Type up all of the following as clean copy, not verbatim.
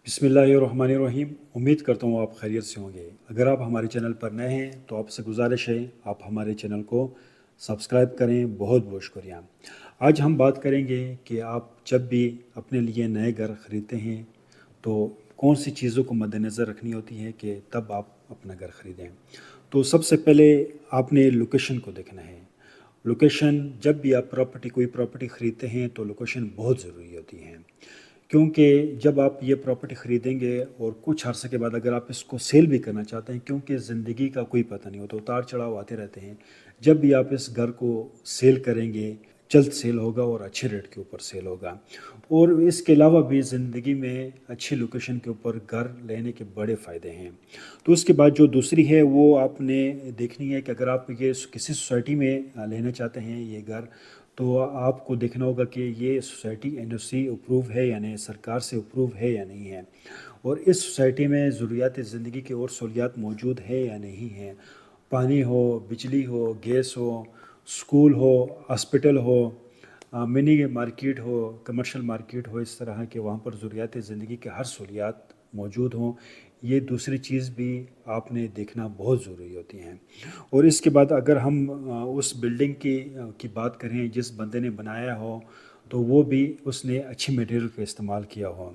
बिस्मिल्लाहिर्रहमानिर्रहीम। उम्मीद करता हूँ आप खैरियत से होंगे। अगर आप हमारे चैनल पर नए हैं तो आपसे गुजारिश है आप हमारे चैनल को सब्सक्राइब करें। बहुत बहुत शुक्रिया। आज हम बात करेंगे कि आप जब भी अपने लिए नए घर ख़रीदते हैं तो कौन सी चीज़ों को मद्देनज़र रखनी होती है कि तब आप अपना घर ख़रीदें। तो सबसे पहले आपने लोकेशन को देखना है। लोकेशन, जब भी आप कोई प्रॉपर्टी ख़रीदते हैं तो लोकेशन बहुत ज़रूरी होती है, क्योंकि जब आप ये प्रॉपर्टी ख़रीदेंगे और कुछ अरसे के बाद अगर आप इसको सेल भी करना चाहते हैं, क्योंकि ज़िंदगी का कोई पता नहीं होता, उतार चढ़ाव आते रहते हैं। जब भी आप इस घर को सेल करेंगे, जल्द सेल होगा और अच्छे रेट के ऊपर सेल होगा। और इसके अलावा भी ज़िंदगी में अच्छी लोकेशन के ऊपर घर लेने के बड़े फ़ायदे हैं। तो उसके बाद जो दूसरी है वो आपने देखनी है कि अगर आप ये किसी सोसाइटी में लेना चाहते हैं ये घर, तो आपको देखना होगा कि ये सोसाइटी एनओसी अप्रूव है या नहीं, सरकार से अप्रूव है या नहीं है, और इस सोसाइटी में ज़रूरियात ज़िंदगी की और सहूलियात मौजूद है या नहीं है। पानी हो, बिजली हो, गैस हो, स्कूल हो, हॉस्पिटल हो, मिनी मार्केट हो, कमर्शियल मार्केट हो, इस तरह के वहाँ पर ज़रूरियात ज़िंदगी के हर सहूलियात मौजूद हों। ये दूसरी चीज़ भी आपने देखना बहुत ज़रूरी होती हैं। और इसके बाद अगर हम उस बिल्डिंग की बात करें जिस बंदे ने बनाया हो, तो वो भी उसने अच्छी मटेरियल का इस्तेमाल किया हो।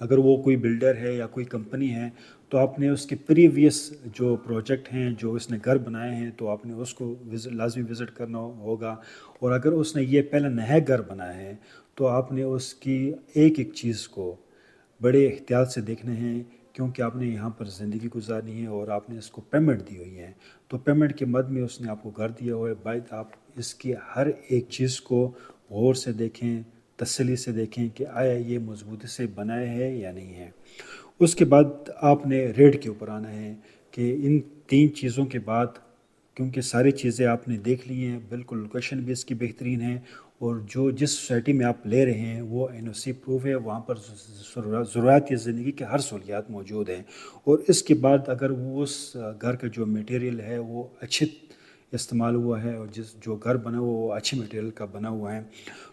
अगर वो कोई बिल्डर है या कोई कंपनी है तो आपने उसके प्रीवियस जो प्रोजेक्ट हैं, जो उसने घर बनाए हैं, तो आपने उसको लाजमी विज़िट करना होगा। और अगर उसने ये पहला नया घर बनाया है तो आपने उसकी एक एक चीज़ को बड़े एहतियात से देखने हैं, क्योंकि आपने यहाँ पर ज़िंदगी गुजारनी है और आपने इसको पेमेंट दी हुई है। तो पेमेंट के मद में उसने आपको घर दिया हुआ है, बाद आप इसकी हर एक चीज़ को गौर से देखें, तसल्ली से देखें कि आया ये मजबूती से बनाया है या नहीं है। उसके बाद आपने रेट के ऊपर आना है कि इन तीन चीज़ों के बाद, क्योंकि सारी चीज़ें आपने देख ली हैं, बिल्कुल लोकेशन भी इसकी बेहतरीन है, और जो जिस सोसाइटी में आप ले रहे हैं वो एनओसी प्रूफ है, वहाँ पर ज़रूरत ज़िंदगी के हर सहूलियात मौजूद हैं। और इसके बाद अगर वो उस घर का जो मटेरियल है वो अच्छे इस्तेमाल हुआ है और जो घर बना हुआ वो अच्छे मटेरियल का बना हुआ है,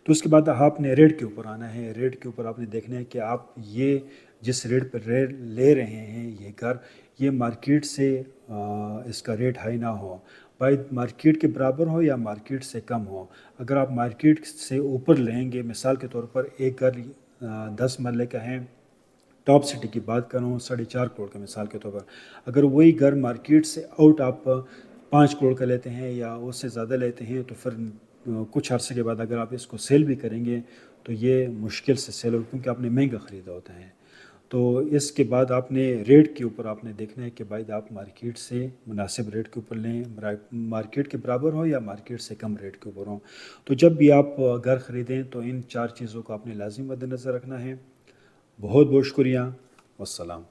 तो उसके बाद आपने रेट के ऊपर आना है। रेट के ऊपर आपने देखना है कि आप ये जिस रेट पर रेट ले रहे हैं ये घर, ये मार्केट से इसका रेट हाई ना हो, भाई मार्केट के बराबर हो या मार्केट से कम हो। अगर आप मार्केट से ऊपर लेंगे, मिसाल के तौर पर एक घर 10 मरले का है, टॉप सिटी की बात करूँ 4.5 करोड़ का मिसाल के तौर पर, अगर वही घर मार्केट से आउट आप 5 करोड़ का लेते हैं या उससे ज़्यादा लेते हैं, तो फिर कुछ अर्से के बाद अगर आप इसको सेल भी करेंगे तो ये मुश्किल से सेल हो, क्योंकि आपने महंगा ख़रीदा होता है। तो इसके बाद आपने रेट के ऊपर आपने देखना है कि भाई आप मार्केट से मुनासिब रेट के ऊपर लें, मार्केट के बराबर हो या मार्केट से कम रेट के ऊपर हो। तो जब भी आप घर ख़रीदें तो इन 4 चीज़ों को आपने लाजिम मद्देनज़र रखना है। बहुत बहुत शुक्रिया। वस्सलाम।